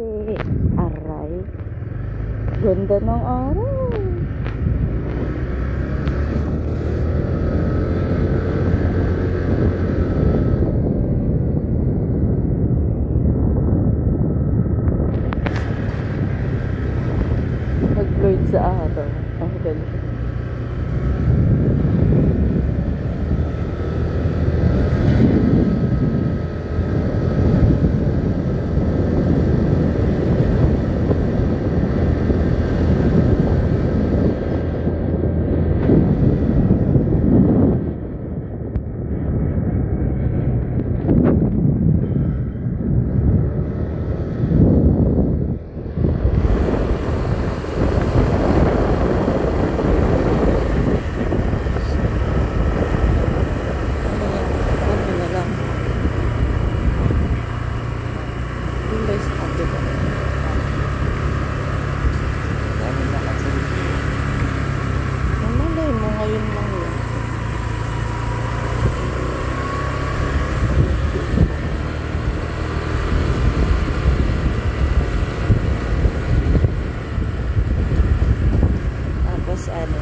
Ari. Aray. Ganda ng araw. Nag-float sa araw. Ang ganda.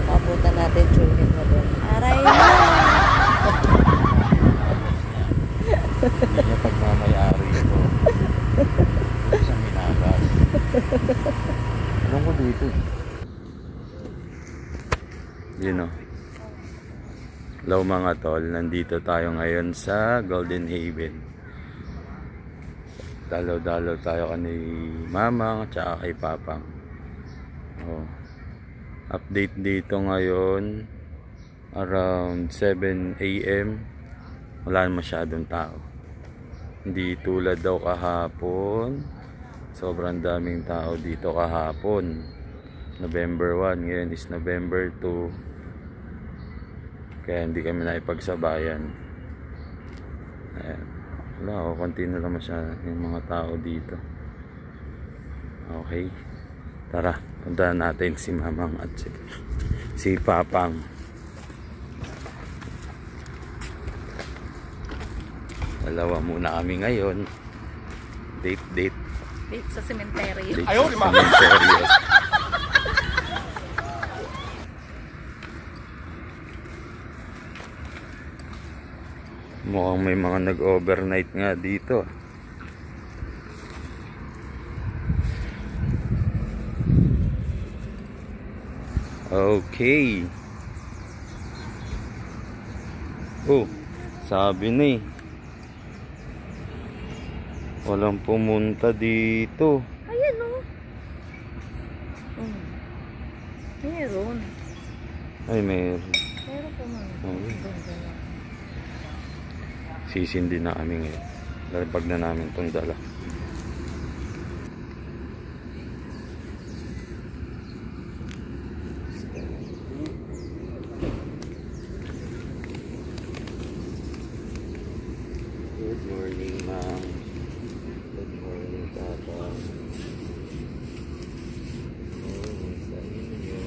Abutan natin children mo doon. Aray na! Hindi niya pagmamayari ito. Isang minagas. Alam ko dito. Yun o. Hello mga tol. Nandito tayo ngayon sa Golden Haven. Dalaw-dalaw tayo kay Mamang at saka kay Papang. Oh. Update dito ngayon around 7 AM. Wala masyadong tao. Hindi tulad daw kahapon. Sobrang daming tao dito kahapon. November 1, ngayon is November 2. Kaya hindi kami naipagsabayan. Ayan. Wala, konti na lang yung mga tao dito. Okay. Tara, puntahan natin si Mamang at si Papang. Dalawa muna kami ngayon. Date. Date sa sementeryo. Ayaw, sa sementeryo. Mukhang may mga nag-overnight nga dito. Okay. Oh, sabi na eh. Walang pumunta dito. Ayan o. Meron. Ay, meron. Meron po man. Okay. Sisindi na kami ngayon. Lalapag na namin itong dala. Good morning, ma'am. Good morning, papa. Morning sa inyo.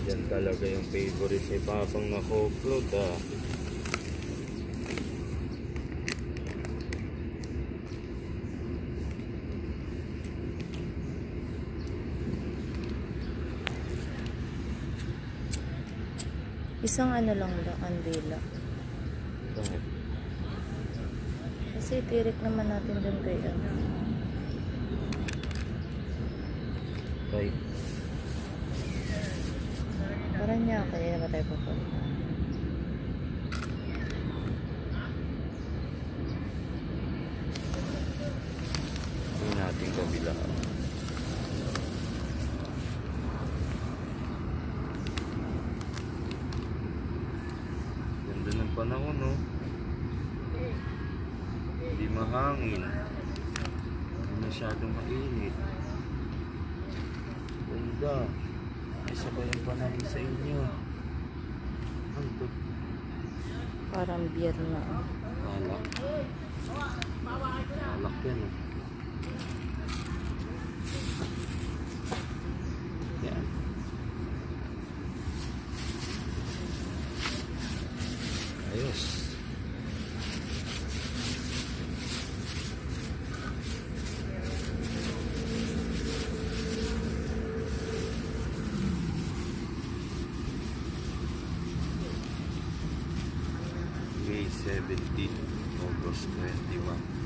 Yan talaga yung favorite ni Papang na coke ah. Isang ano lang kandila. Bakit? Kasi tirik naman natin dun kay ano. Right. Parang niya kaya ba tayo pupunta? Hindi natin kabila. Ganda ng panahon, no? Hindi mahangin. Hindi masyadong mainit. Ganda. Ay, sabay ang panahon sa inyo. Ano to? Parang beer na. Alak. Alak yan, eh. Yan. Ayos. May 17, August 21.